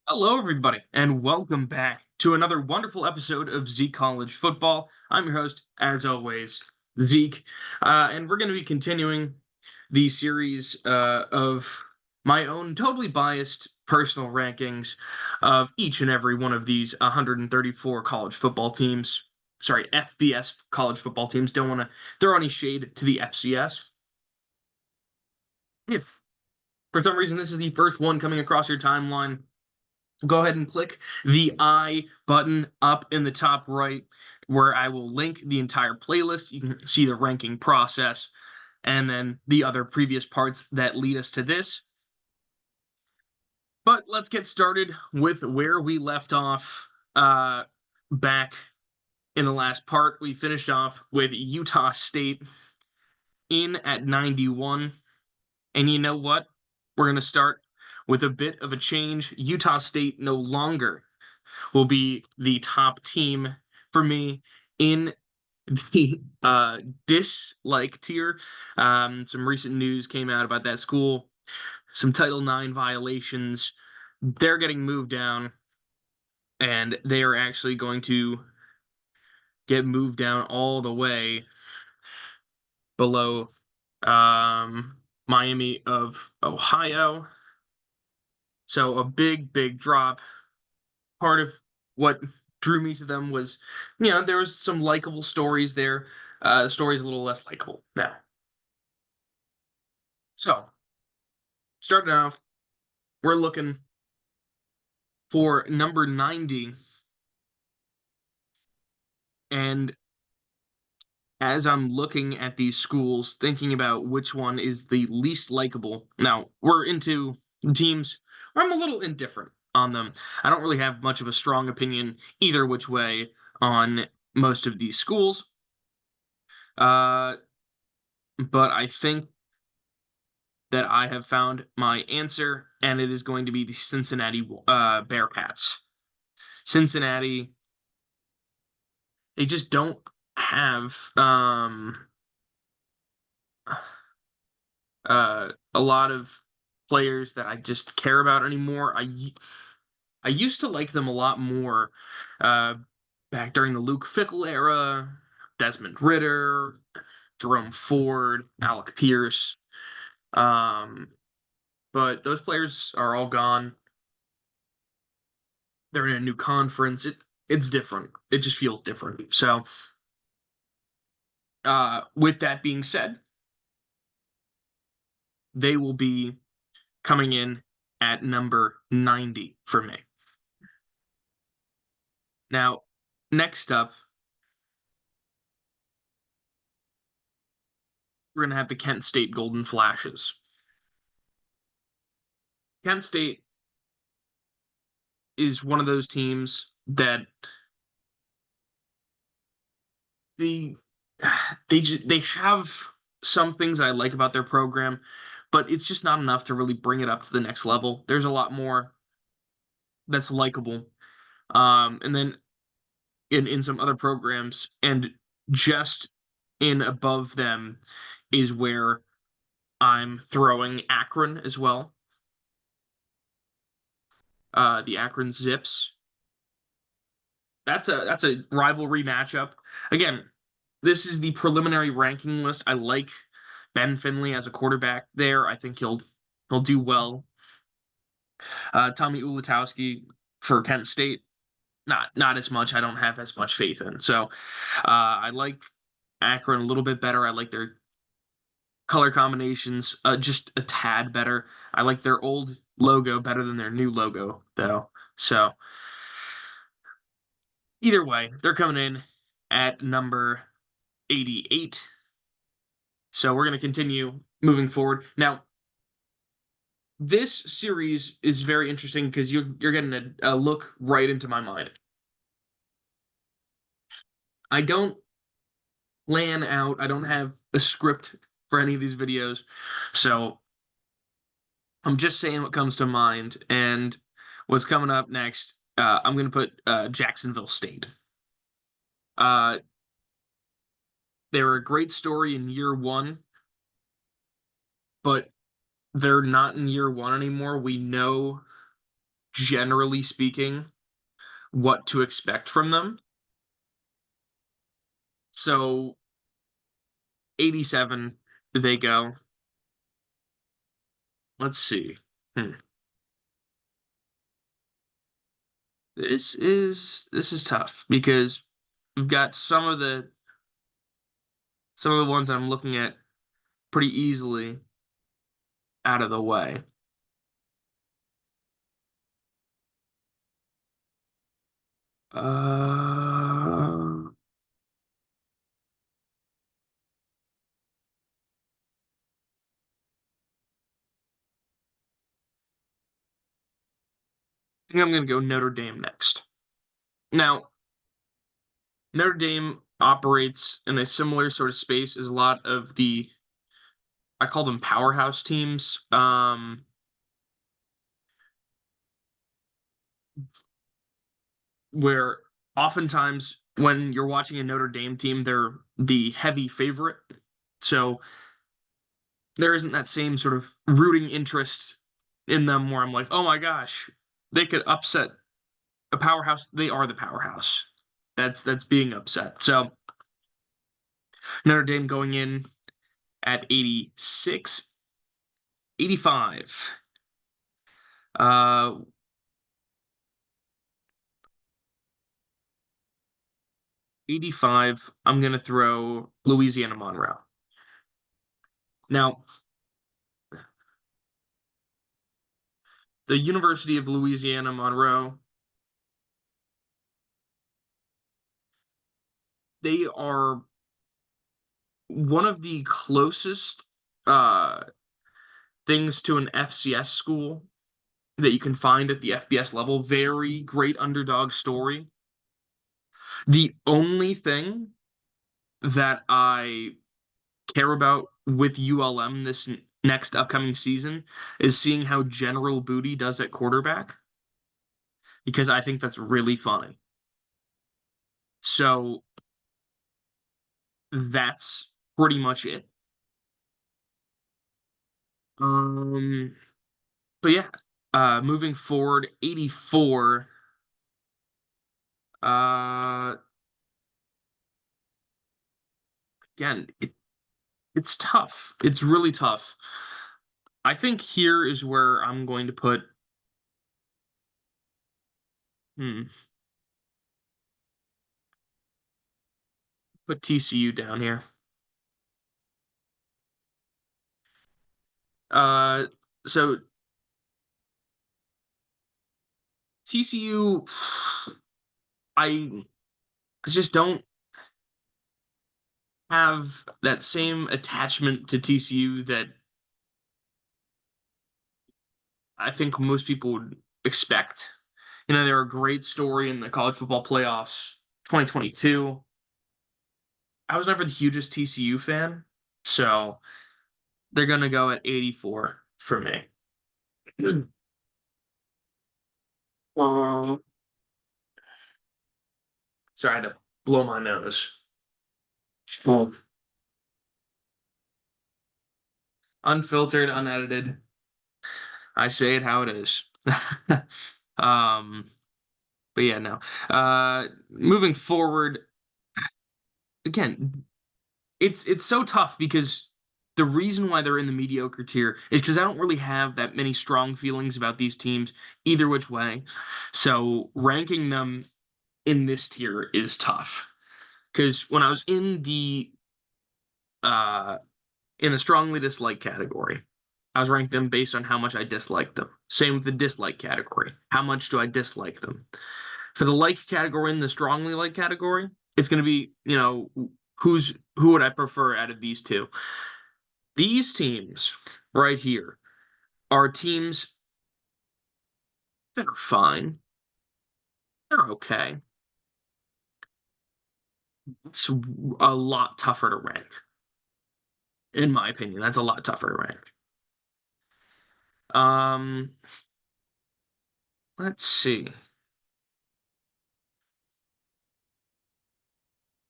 Hello, everybody, and welcome back to another wonderful episode of Zeke-ollege Football. I'm your host, as always, Zeke, and we're going to be continuing the series of my own totally biased personal rankings of each and every one of these 134 college football teams. Sorry, FBS college football teams. Don't want to throw any shade to the FCS. If for some reason this is the first one coming across your timeline, go ahead and click the I button up in the top right, where I will link the entire playlist. You can see the ranking process and then the other previous parts that lead us to this. But let's get started with where we left off back in the last part. We finished off with Utah State in at 91. And you know what? We're going to start with a bit of a change. Utah State no longer will be the top team for me in the dislike tier. Some recent news came out about that school, some Title IX violations. They're getting moved down, and they are actually going to get moved down all the way below Miami of Ohio. So a big, big drop. Part of what drew me to them was, there was some likable stories there. The story's a little less likable now. So, starting off, we're looking for number 90. And as I'm looking at these schools, thinking about which one is the least likable. Now, we're into teams where I'm a little indifferent on them. I don't really have much of a strong opinion either which way on most of these schools. But I think that I have found my answer, and it is going to be the Cincinnati Bearcats. Cincinnati, they just don't have a lot of players that I just care about anymore. I used to like them a lot more uh, back during the Luke Fickell era, Desmond Ritter, Jerome Ford, Alec Pierce. But those players are all gone. They're in a new conference. It's different. It just feels different. So, with that being said, they will be coming in at number 90 for me. Now, next up, we're going to have the Kent State Golden Flashes. Kent State is one of those teams that they they have some things I like about their program, but it's just not enough to really bring it up to the next level. There's a lot more that's likable. And then in some other programs, and just in above them is where I'm throwing Akron as well. The Akron Zips. That's a rivalry matchup. Again, this is the preliminary ranking list. I like Ben Finley as a quarterback there. I think he'll do well. Tommy Ulatowski for Kent State, not as much. I don't have as much faith in. So I like Akron a little bit better. I like their color combinations just a tad better. I like their old logo better than their new logo, though. So either way, they're coming in at number 88. So we're going to continue moving forward. Now, this series is very interesting because you're getting a look right into my mind. I don't plan out. I don't have a script for any of these videos, so I'm just saying what comes to mind. And what's coming up next? I'm gonna put Jacksonville State. Uh, they were a great story in year one, but they're not in year one anymore. We know generally speaking, what to expect from them. So 87, they go. Let's see. Hmm. This is tough because we've got some of the ones that I'm looking at pretty easily out of the way. I think I'm going to go Notre Dame next. Now, Notre Dame operates in a similar sort of space as a lot of the, I call them powerhouse teams. Where oftentimes when you're watching a Notre Dame team, they're the heavy favorite. So there isn't that same sort of rooting interest in them where I'm like, oh my gosh, they could upset a powerhouse. They are the powerhouse. That's being upset. So Notre Dame going in at 86, 85. Uh 85, I'm gonna throw Louisiana Monroe. Now, the University of Louisiana Monroe, they are one of the closest uh things to an FCS school that you can find at the FBS level. Very great underdog story. The only thing that I care about with ULM this next upcoming season is seeing how General Booty does at quarterback because I think that's really funny. So that's pretty much it. Um, but yeah, moving forward, 84. Uh, again, it's tough. It's really tough. I think here is where I'm going to hmm, put TCU down here. Uh, so TCU, I I just don't have that same attachment to TCU that I think most people would expect. They're a great story in the college football playoffs 2022. I was never the hugest TCU fan, so they're gonna go at 84 for me. Um, sorry, I had to blow my nose. Well, unfiltered, unedited. I say it how it is. um, but yeah, no. Moving forward, again, it's so tough because the reason why they're in the mediocre tier is because I don't really have that many strong feelings about these teams either which way. So ranking them in this tier is tough. Because when I was uh in the strongly disliked category, I was ranking them based on how much I disliked them. Same with the dislike category. How much do I dislike them? For the like category and the strongly like category, it's going to be, who would I prefer out of these two? These teams right here are teams that are fine. They're okay. It's a lot tougher to rank. In my opinion, that's a lot tougher to rank. Um, let's see.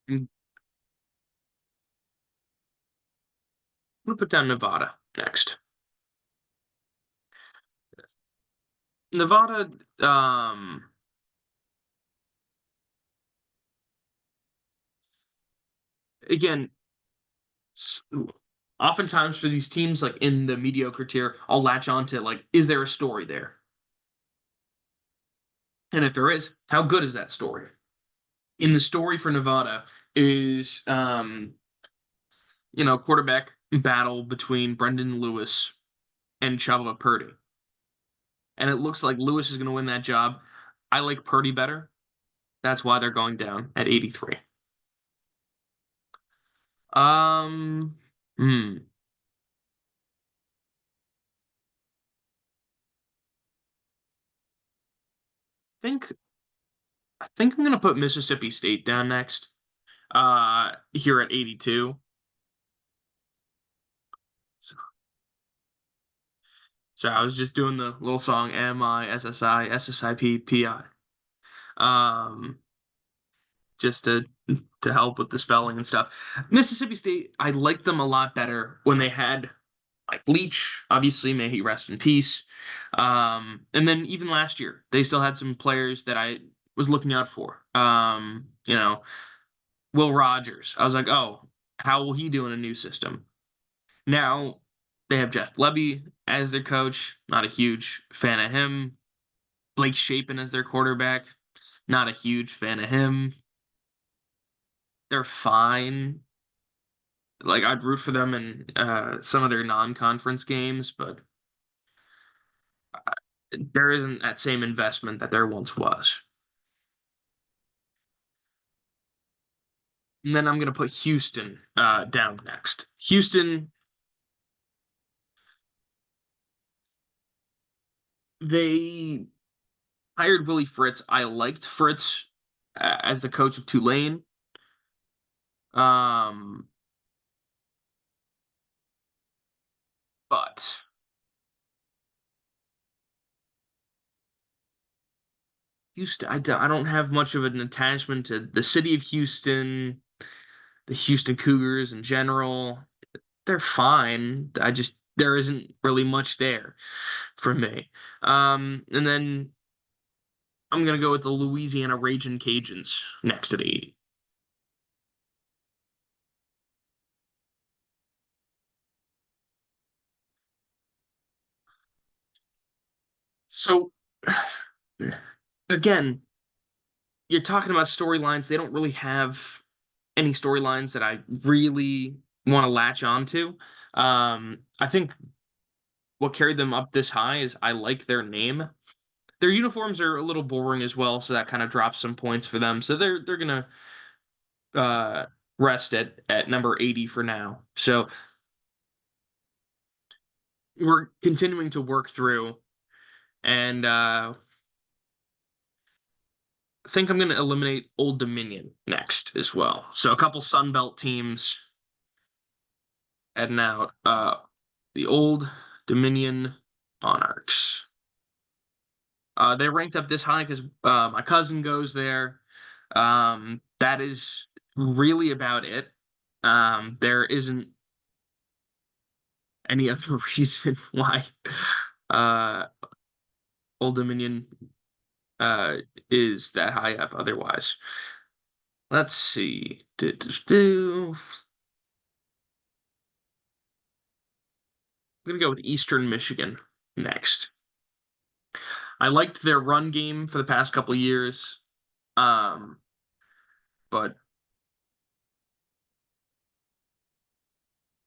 I'm gonna put down Nevada next. Nevada, again, s- oftentimes for these teams like in the mediocre tier, I'll latch on to like, is there a story there? And if there is, how good is that story? In the story for Nevada is quarterback battle between Brendan Lewis and Chava Purdy. And it looks like Lewis is going to win that job. I like Purdy better. That's why they're going down at 83. Um, hmm. Think I think I'm gonna put Mississippi State down next. Here at 82. So, so I was just doing the little song MISSI um, just to help with the spelling and stuff. Mississippi State, I liked them a lot better when they had like Leach, obviously, may he rest in peace. And then even last year, they still had some players that I was looking out for. Will Rogers. I was like, oh, how will he do in a new system? Now they have Jeff Lebby as their coach. Not a huge fan of him. Blake Shapen as their quarterback. Not a huge fan of him. They're fine. Like I'd root for them in some of their non-conference games, but there isn't that same investment that there once was. And then I'm gonna put Houston down next. Houston, they hired Willie Fritz. I liked Fritz as the coach of Tulane. Um, but Houston, I don't have much of an attachment to the city of Houston, the Houston Cougars in general. They're fine. There isn't really much there for me. And then I'm gonna go with the Louisiana Ragin' Cajuns next to the 80. So again, you're talking about storylines. They don't really have any storylines that I really want to latch onto. I think what carried them up this high is I like their name. Their uniforms are a little boring as well, so that kind of drops some points for them. So they're gonna uh, rest at number 80 for now. So we're continuing to work through, and I think I'm gonna eliminate Old Dominion next as well. So a couple Sun Belt teams heading out. The Old Dominion Monarchs. They ranked up this high because my cousin goes there. That is really about it. There isn't any other reason why uh, Old Dominion uh, is that high up otherwise. Let's see. I'm gonna go with Eastern Michigan next. I liked their run game for the past couple of years, um, but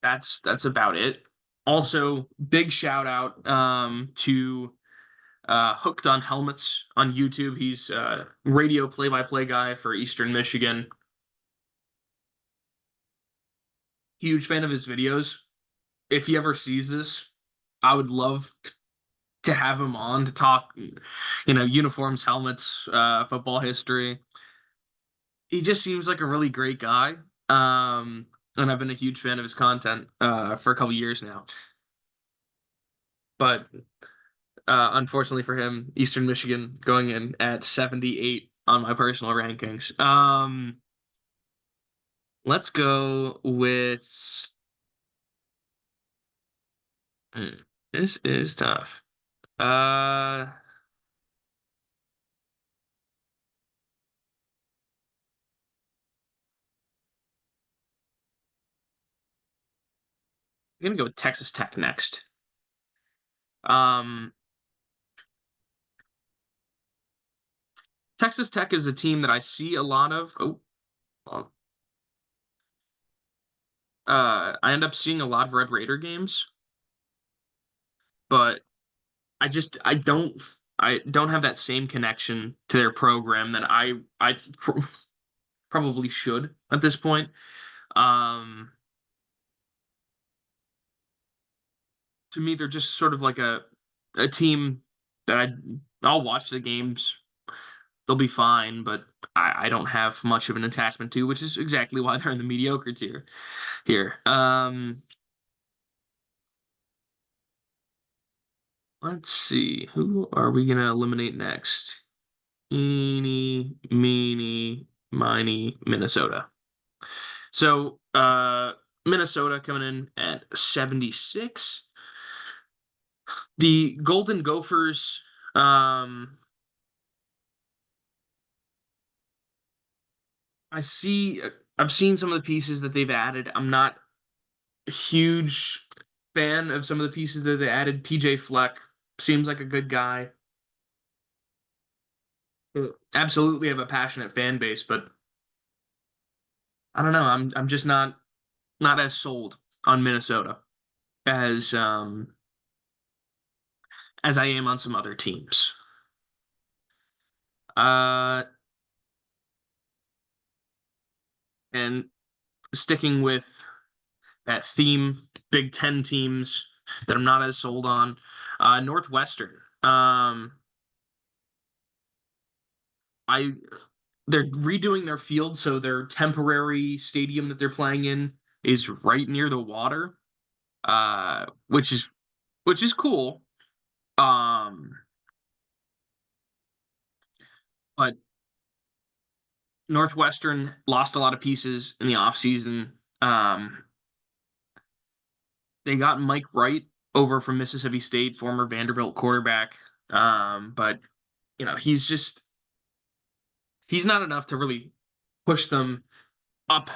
that's about it. Also, big shout out to Hooked on Helmets on YouTube. He's radio play-by-play guy for Eastern Michigan. Huge fan of his videos. If he ever sees this, I would love to have him on to talk, uniforms, helmets, football history. He just seems like a really great guy. And I've been a huge fan of his content for a couple years now. But unfortunately for him, Eastern Michigan going in at 78 on my personal rankings. Let's go with hmm, this is tough. Uh I'm gonna go with Texas Tech next. Um, Texas Tech is a team that I see a lot of. Well, I end up seeing a lot of Red Raider games, but I don't have that same connection to their program that I probably should at this point. Um, to me, they're just sort of like a team that I'll watch the games. They'll be fine, but I don't have much of an attachment to, which is exactly why they're in the mediocre tier here. Let's see. Who are we gonna eliminate next? Eeny, meeny, miny, Minnesota. So, Minnesota coming in at 76. The Golden Gophers, um, I see. I've seen some of the pieces that they've added. I'm not a huge fan of some of the pieces that they added. PJ Fleck seems like a good guy. Absolutely have a passionate fan base, but I don't know. I'm just not as sold on Minnesota as as I am on some other teams. Uh, and sticking with that theme, Big Ten teams that I'm not as sold on. Northwestern. I They're redoing their field, so their temporary stadium that they're playing in is right near the water, which is cool. Um, but Northwestern lost a lot of pieces in the offseason. They got Mike Wright over from Mississippi State, former Vanderbilt quarterback. But he's not enough to really push them up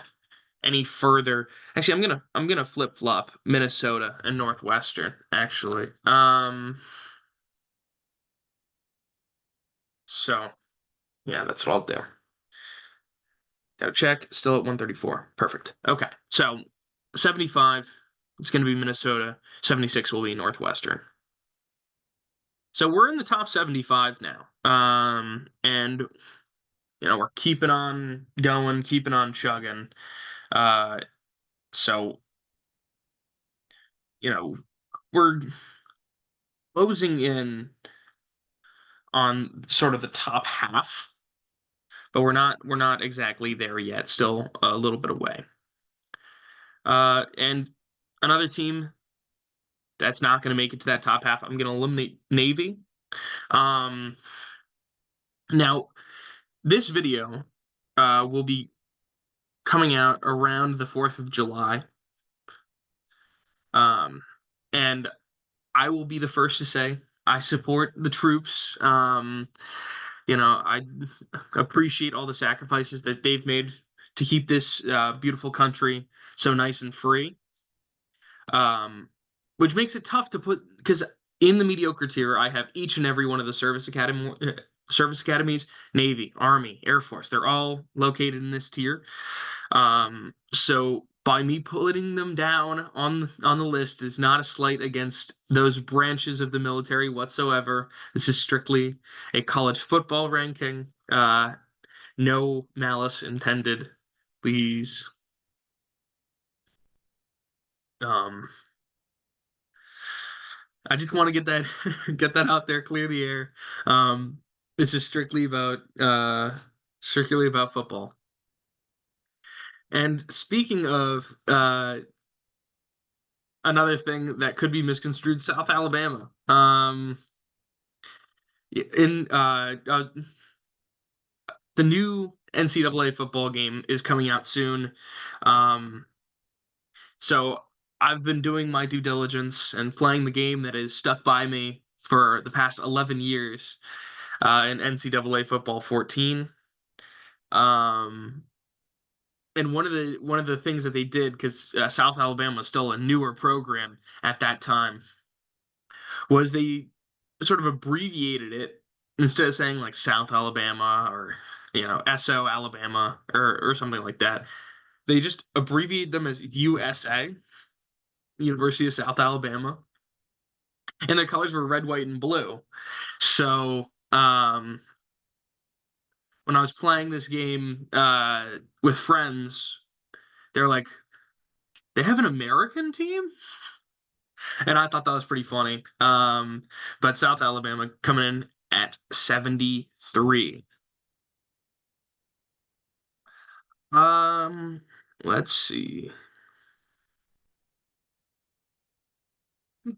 any further. Actually, I'm gonna flip flop Minnesota and Northwestern. Actually, so yeah, that's what I'll do. Gotta check. Still at 134. Perfect. Okay, so 75. It's gonna be Minnesota. 76 will be Northwestern. So we're in the top 75 now. And we're keeping on going, keeping on chugging. Uh, so you know, we're closing in on sort of the top half, but we're not exactly there yet. Still a little bit away. And another team that's not going to make it to that top half, I'm going to eliminate Navy. Um, Now this video will be coming out around the 4th of July. Um, and I will be the first to say I support the troops. I appreciate all the sacrifices that they've made to keep this beautiful country so nice and free. Um, which makes it tough to put because in the mediocre tier, I have each and every one of the service academies, Navy, Army, Air Force. They're all located in this tier. So by me putting them down on the list is not a slight against those branches of the military whatsoever. This is strictly a college football ranking. No malice intended, please. Um, I just want to get that get that out there, clear the air. Um, this is strictly about football. And speaking of another thing that could be misconstrued, South Alabama. In The new NCAA football game is coming out soon. Um, so I've been doing my due diligence and playing the game that has stuck by me for the past 11 years in NCAA football 14. Um, And one of the things that they did, because South Alabama was still a newer program at that time, was they sort of abbreviated it instead of saying like South Alabama or SO Alabama or something like that. They just abbreviated them as USA, University of South Alabama, and their colors were red, white, and blue. So when I was playing this game with friends, they're like, "They have an American team?" And I thought that was pretty funny. But South Alabama coming in at 73. Um, let's see.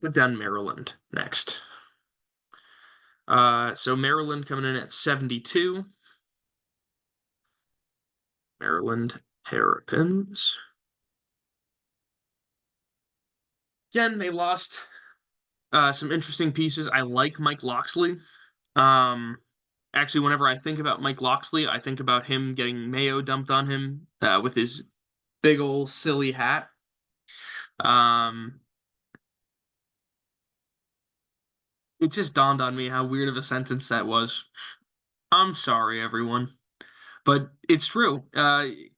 Put down Maryland next. So Maryland coming in at 72. Maryland Terrapins. Again, they lost some interesting pieces. I like Mike Locksley. Um, Actually, whenever I think about Mike Locksley, I think about him getting mayo dumped on him with his big old silly hat. Um, it just dawned on me how weird of a sentence that was. I'm sorry, everyone, but it's true. The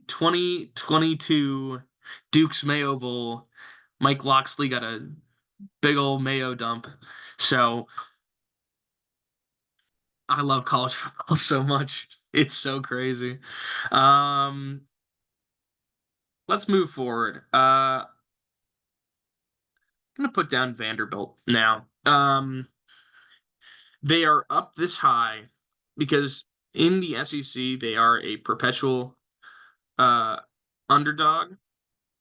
2022 Duke's Mayo Bowl, Mike Locksley got a big old mayo dump. So I love college football so much. It's so crazy. Um, let's move forward. I'm gonna put down Vanderbilt now. They are up this high because in the SEC they are a perpetual uh underdog.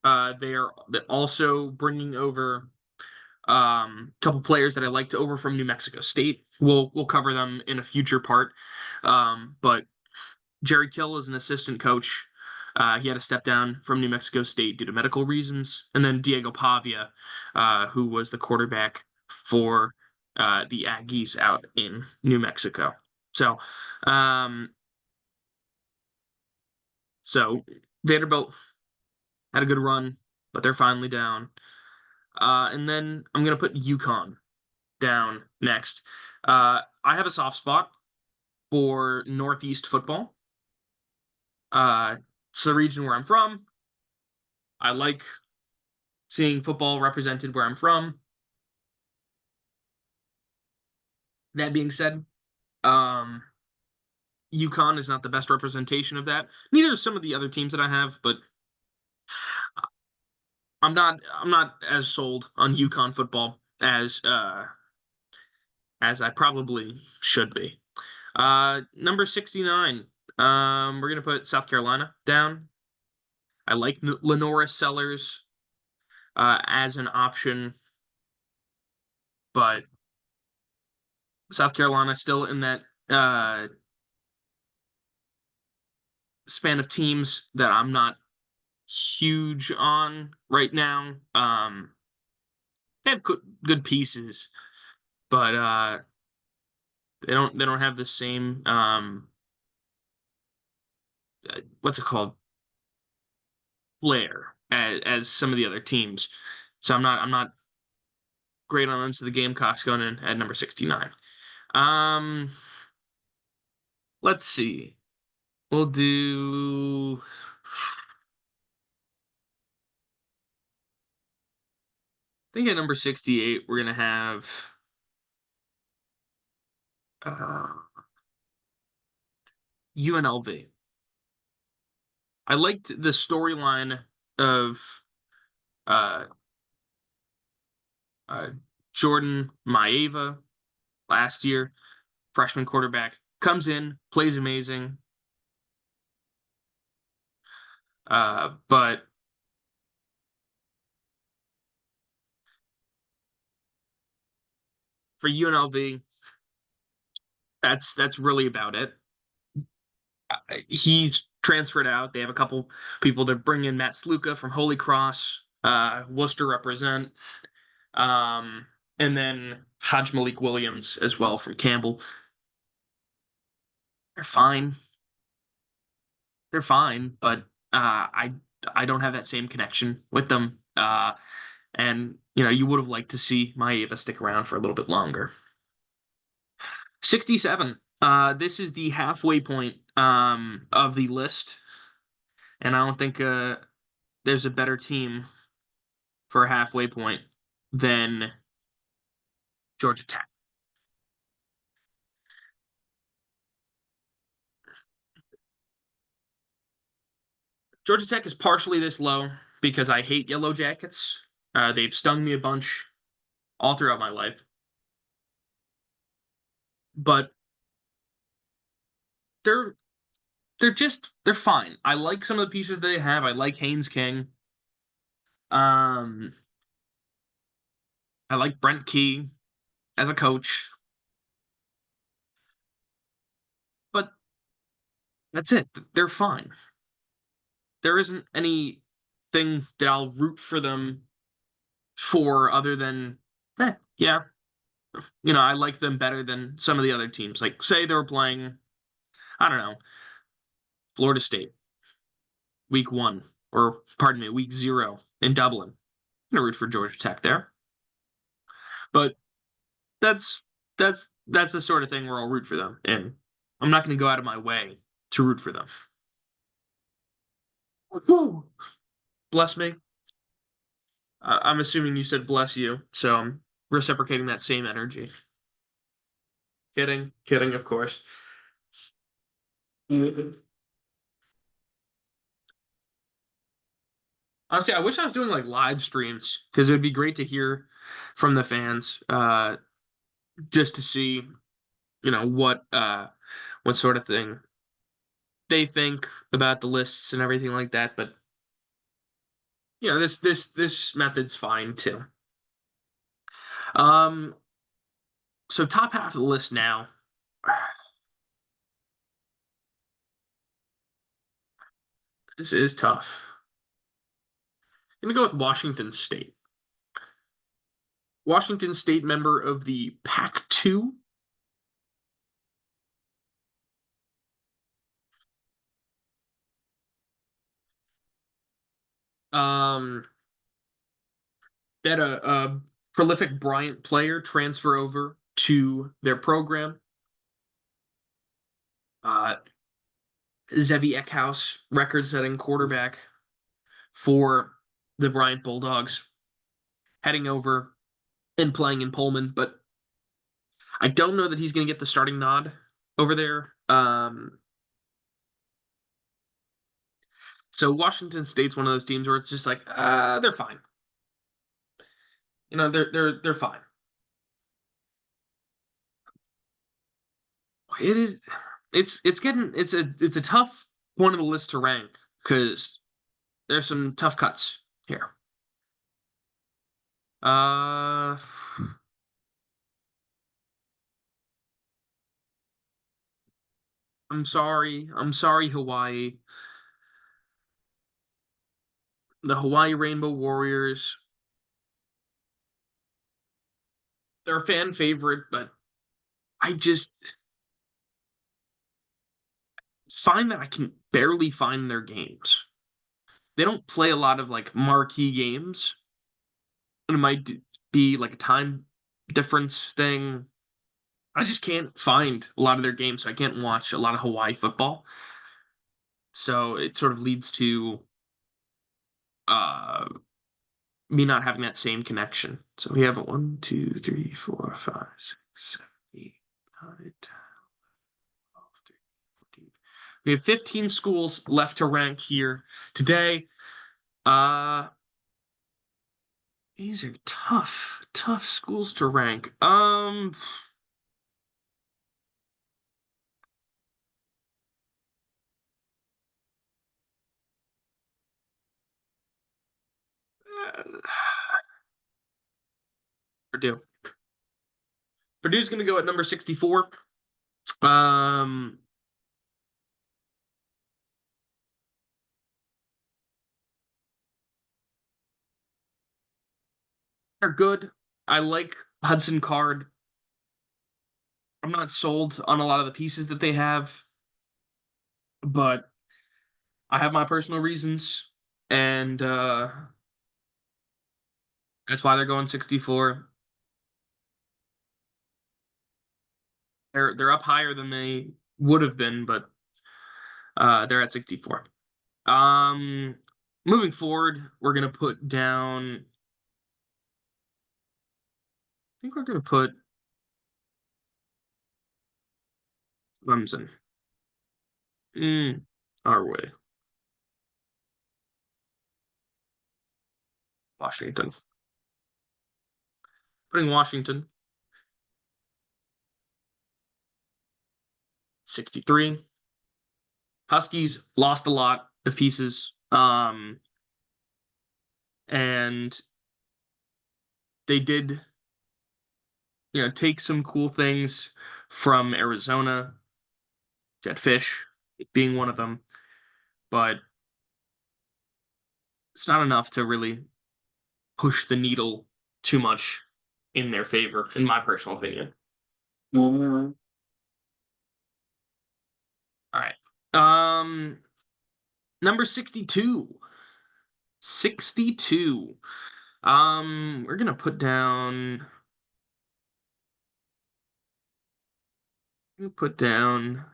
They're also bringing over a couple players that I liked over from New Mexico State. We'll cover them in a future part. But Jerry Kill is an assistant coach. He had to step down from New Mexico State due to medical reasons, and then Diego Pavia, who was the quarterback for the Aggies out in New Mexico. So, um, so Vanderbilt had a good run, but they're finally down. And then I'm gonna put UConn down next. I have a soft spot for Northeast football. It's the region where I'm from. I like seeing football represented where I'm from. That being said, um, UConn is not the best representation of that. Neither is some of the other teams that I have, but I'm not as sold on UConn football as I probably should be. Number 69. We're gonna put South Carolina down. I like Lenora Sellers as an option, but South Carolina still in that span of teams that I'm not huge on right now. They have good pieces, but they don't have the same what's it called, flair as some of the other teams. So I'm not great on them. So the Gamecocks going in at number 69. Um, let's see. We'll do. I think at number 68 we're gonna have uh, UNLV. I liked the storyline of uh, uh, Jordan Maeva last year, freshman quarterback, comes in, plays amazing. But for UNLV, that's really about it. He's transferred out. They have a couple people that bring in Matt Sluka from Holy Cross, Worcester represent, um, and then Hajj Malik Williams as well from Campbell. They're fine. they're fine, but I don't have that same connection with them. And you would have liked to see Maeva stick around for a little bit longer. 67. This is the halfway point of the list, and I don't think there's a better team for a halfway point than Georgia Tech. Georgia Tech is partially this low because I hate Yellow Jackets. They've stung me a bunch all throughout my life, but they're they're fine. I like some of the pieces they have. I like Haynes King. Um, I like Brent Key as a coach, but that's it. They're fine. There isn't anything that I'll root for them for other than, yeah, I like them better than some of the other teams. Like, say they were playing, I don't know, Florida State, week one, or pardon me, week zero in Dublin. I'm gonna root for Georgia Tech there. But that's that's the sort of thing where I'll root for them, and I'm not gonna go out of my way to root for them. Woo. Bless me. I'm assuming you said bless you, so I'm reciprocating that same energy. Kidding, kidding, of course. Honestly, I wish I was doing like live streams because it would be great to hear from the fans, just to see, what sort of thing they think about the lists and everything like that. But this method's fine too. Um, so top half of the list now. This is tough. I'm gonna go with Washington State. Washington State, member of the Pac-2. Um, they had a prolific Bryant player transfer over to their program. Uh, Zevi Eckhouse, record-setting quarterback for the Bryant Bulldogs, heading over and playing in Pullman, but I don't know that he's going to get the starting nod over there. So Washington State's one of those teams where it's just like, they're fine. They're fine. It is. It's a tough one of the list to rank because there's some tough cuts here. Uh, I'm sorry. I'm sorry, Hawaii. The Hawaii Rainbow Warriors. They're a fan favorite, but I just find that I can barely find their games. They don't play a lot of like marquee games. And it might be like a time difference thing. I just can't find a lot of their games, so I can't watch a lot of Hawaii football. So it sort of leads to uh me not having that same connection. So we have a 1, 2, 3, 4, 5, 6, 7, 8, 9, 10, 12, 13, 14. We have 15 schools left to rank here today. Uh these are tough, tough schools to rank. Purdue. Purdue's going to go at number 64. Um, they're good. I like Hudson Card. I'm not sold on a lot of the pieces that they have, but I have my personal reasons, and that's why they're going 64. They're up higher than they would have been, but they're at 64. Um, moving forward, we're gonna put down. I think we're gonna put Clemson. Our way, Washington. Putting Washington 63. Huskies lost a lot of pieces. And they did, take some cool things from Arizona, Jet Fish being one of them, but it's not enough to really push the needle too much in their favor, in my personal opinion. All right. Number 62. 62. We're gonna put down. Put down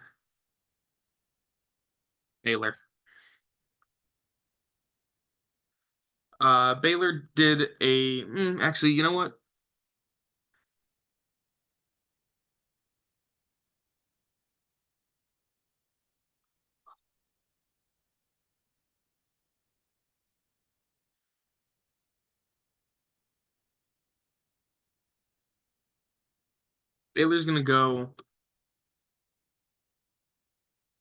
Baylor. Baylor did a. Actually, you know what? Baylor's gonna go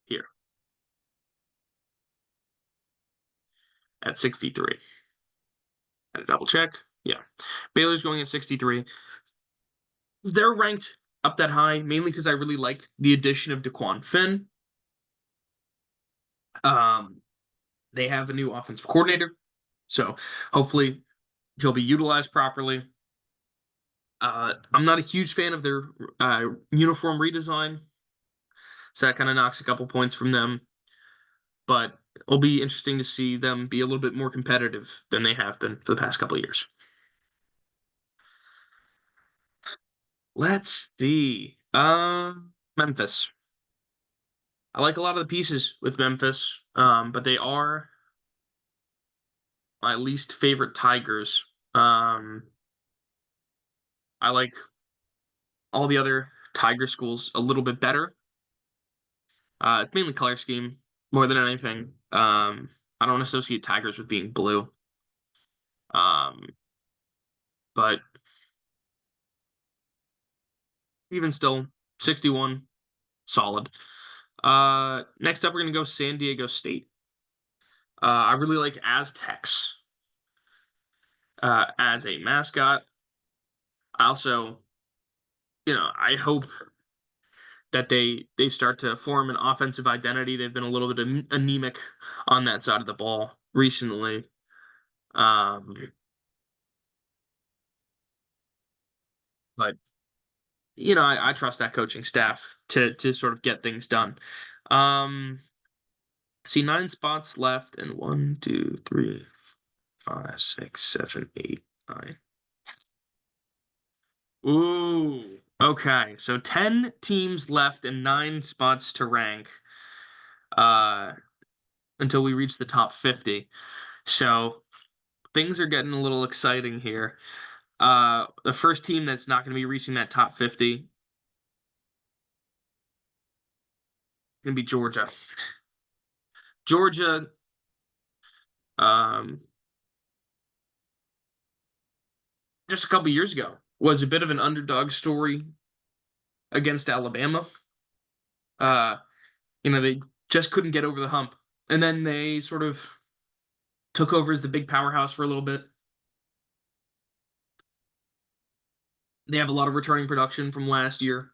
here at 63. Had a double check. Yeah. Baylor's going at 63. They're ranked up that high mainly because I really like the addition of DeQuan Finn. Um, they have a new offensive coordinator, so hopefully he'll be utilized properly. I'm not a huge fan of their uniform redesign, so that kind of knocks a couple points from them. But it'll be interesting to see them be a little bit more competitive than they have been for the past couple of years. Let's see. Memphis. I like a lot of the pieces with Memphis, but they are my least favorite Tigers. I like all the other Tiger schools a little bit better. It's mainly color scheme more than anything. I don't associate Tigers with being blue. Um, but even still, 61, solid. Next up, we're gonna go San Diego State. I really like Aztecs as a mascot. I also, I hope that they start to form an offensive identity. They've been a little bit anemic on that side of the ball recently. Um, but I trust that coaching staff to sort of get things done. Um, see, 9 spots left, and 1, 2, 3, 5, 6, 7, 8, 9. Ooh, okay. So 10 teams left and 9 spots to rank. Uh, until we reach the top 50. So things are getting a little exciting here. The first team that's not going to be reaching that top 50 is going to be Georgia. Georgia, um, just a couple years ago, was a bit of an underdog story against Alabama. Uh, they just couldn't get over the hump. And then they sort of took over as the big powerhouse for a little bit. They have a lot of returning production from last year.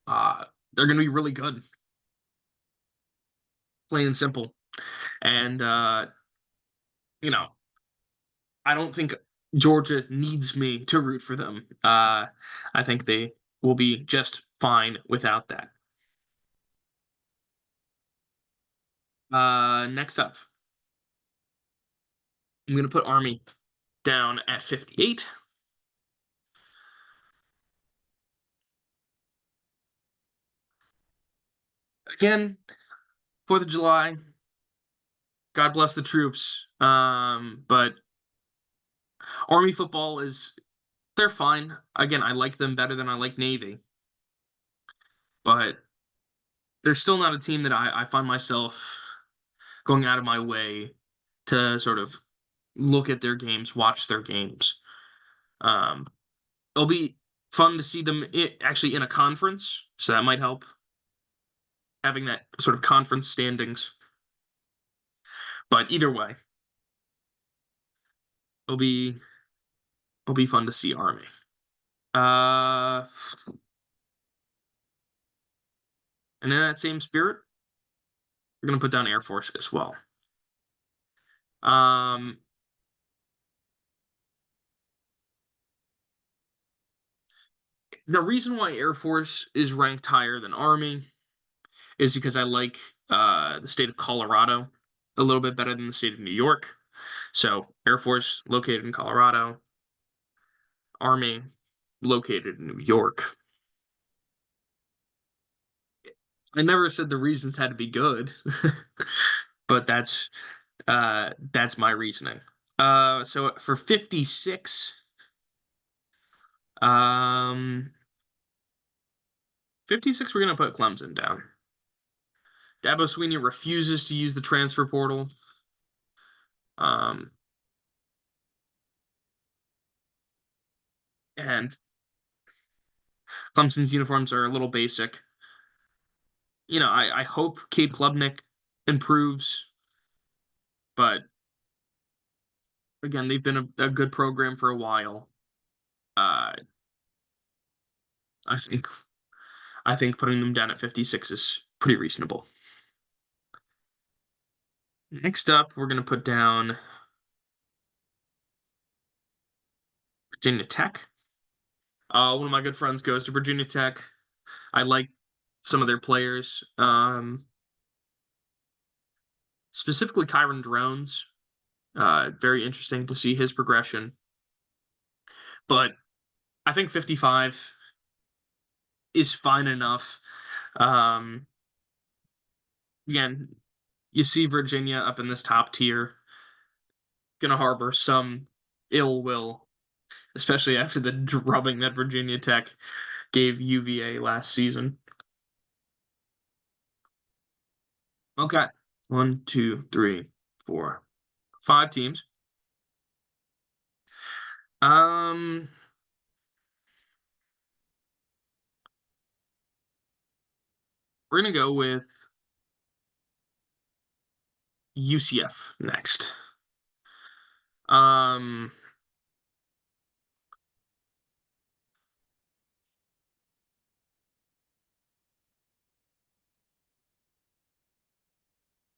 They're going to be really good, plain and simple. And you know, I don't think Georgia needs me to root for them. I think they will be just fine without that. Next up, I'm gonna put Army down at 58. Again, 4th of July. God bless the troops. But Army football is they're fine. Again, I like them better than I like Navy, but they're still not a team that I find myself going out of my way to sort of look at their games, watch their games. Um, it'll be fun to see them actually in a conference, so that might help having that sort of conference standings. But either way, it'll be it'll be fun to see Army. Uh, and in that same spirit, we're gonna put down Air Force as well. Um, the reason why Air Force is ranked higher than Army is because I like the state of Colorado a little bit better than the state of New York. So Air Force located in Colorado, Army located in New York. I never said the reasons had to be good, but that's my reasoning. So for 56, um, 56, we're gonna put Clemson down. Dabo Swinney refuses to use the transfer portal. Um, and Clemson's uniforms are a little basic. I hope Cade Klubnik improves, but again, they've been a good program for a while. Uh, I think I think putting them down at 56 is pretty reasonable. Next up, we're gonna put down Virginia Tech. One of my good friends goes to Virginia Tech. I like some of their players, specifically Kyron Drones. Very interesting to see his progression. But I think 55 is fine enough. Um, Again, you see Virginia up in this top tier, gonna harbor some ill will, especially after the drubbing that Virginia Tech gave UVA last season. Okay. One, two, three, four, five teams. Um, we're gonna go with UCF next. Um,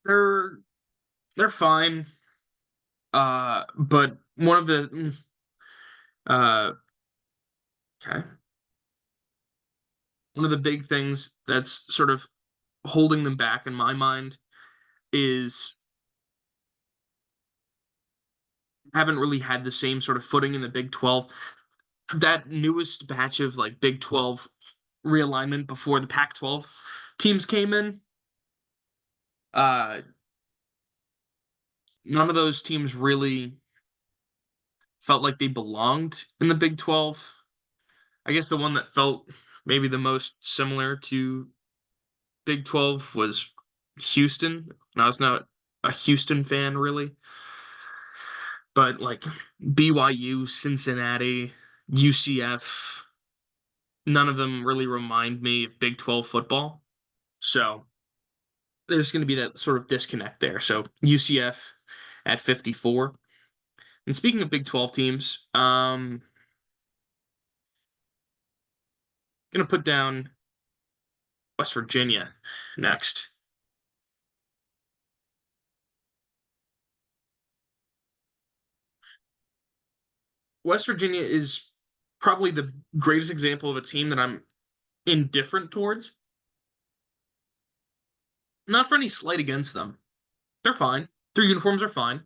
they're they're fine. But one of the okay, one of the big things that's sort of holding them back in my mind is haven't really had the same sort of footing in the Big 12. That newest batch of like Big 12 realignment before the Pac 12 teams came in, uh, none of those teams really felt like they belonged in the Big 12. I guess the one that felt maybe the most similar to Big 12 was Houston. And I was not a Houston fan really, but like BYU, Cincinnati, UCF, none of them really remind me of Big 12 football. So there's going to be that sort of disconnect there. So UCF at 54. And speaking of Big 12 teams, going to put down West Virginia next. West Virginia is probably the greatest example of a team that I'm indifferent towards. Not for any slight against them. They're fine. Their uniforms are fine.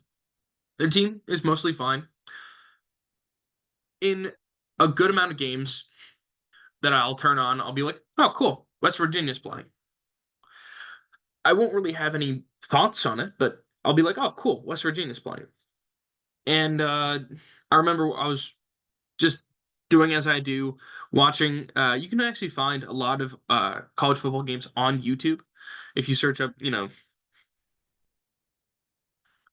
Their team is mostly fine. In a good amount of games that I'll turn on, I'll be like, oh, cool, West Virginia's playing. I won't really have any thoughts on it, but I'll be like, oh, cool, West Virginia's playing. And I remember I was just doing as I do, watching. You can actually find a lot of college football games on YouTube if you search up,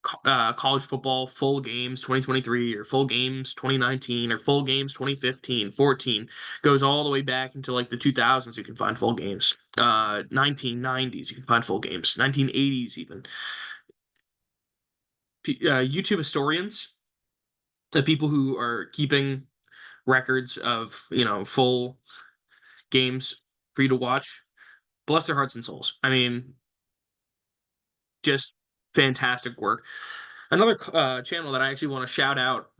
college football full games 2023 or full games 2019 or full games 2015, 14. Goes all the way back into like the 2000s. You can find full games. 1990s, you can find full games. 1980s even. YouTube historians, the people who are keeping records of full games for you to watch. Bless their hearts and souls. I mean, just fantastic work. Another channel that I actually want to shout out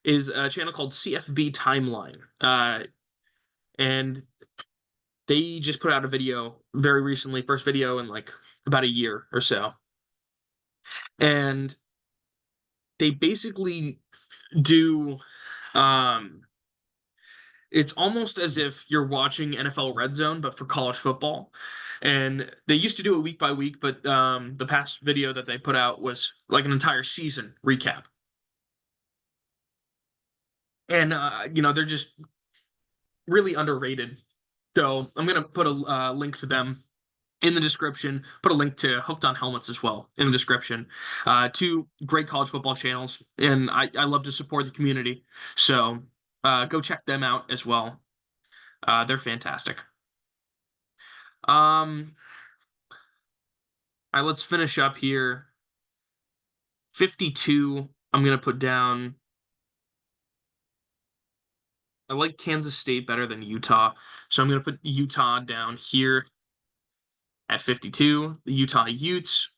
is a channel called CFBTimeline, and they just put out a video very recently, first video in like about a year or so, and they basically do it's almost as if you're watching NFL Red Zone, but for college football. And they used to do it week by week, but the past video that they put out was like an entire season recap. And they're just really underrated. So I'm gonna put a link to them in the description. Put a link to Hooked on Helmets as well in the description. Two great college football channels, and I love to support the community. So go check them out as well. They're fantastic. Um, all right, let's finish up here. 52, I'm gonna put down. I like Kansas State better than Utah, so I'm gonna put Utah down here at 52. The Utah Utes.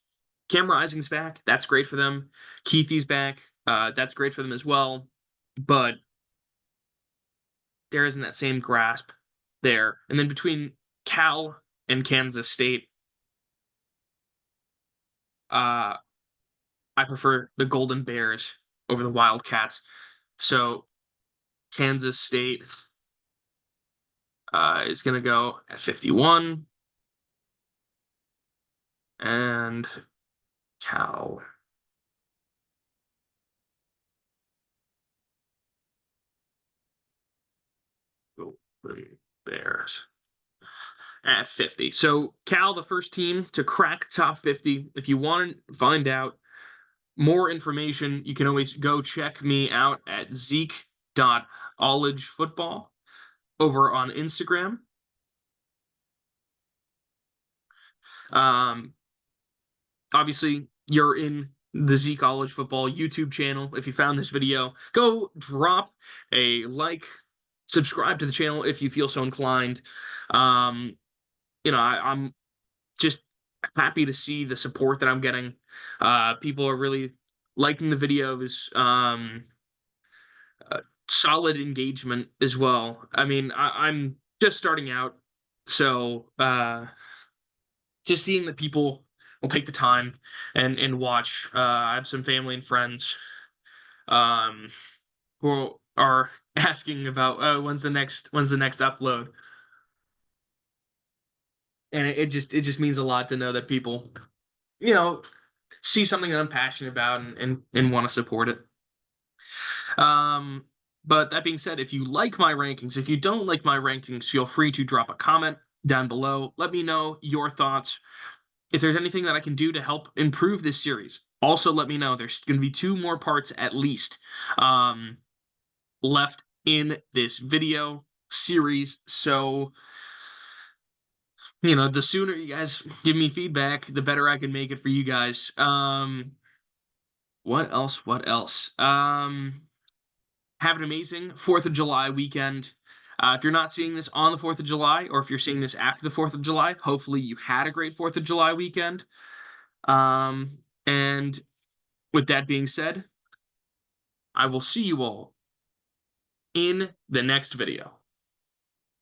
Cam Rising's back. That's great for them. Keithy's back. That's great for them as well. But there isn't that same grasp there. And then between Cal and Kansas State, uh, I prefer the Golden Bears over the Wildcats. So Kansas State is going to go at 51. And Cal. Golden Bears at 50. So Cal, the first team to crack top 50. If you want to find out more information, you can always go check me out at Zeke-ollege football over on Instagram. Obviously, you're in the Zeke-ollege football YouTube channel. If you found this video, go drop a like, subscribe to the channel if you feel so inclined. I'm just happy to see the support that I'm getting. People are really liking the videos. Solid engagement as well. I mean, I'm just starting out, so just seeing that people will take the time and watch. I have some family and friends um, who are asking about when's the next upload, and it just means a lot to know that people you know see something that I'm passionate about and want to support it. Um, but that being said, if you like my rankings, if you don't like my rankings, feel free to drop a comment down below. Let me know your thoughts. If there's anything that I can do to help improve this series, also let me know. There's going to be 2 more parts at least left in this video series. So, the sooner you guys give me feedback, the better I can make it for you guys. What else? What else? Have an amazing 4th of July weekend. If you're not seeing this on the 4th of July, or if you're seeing this after the 4th of July, hopefully you had a great 4th of July weekend. And with that being said, I will see you all in the next video.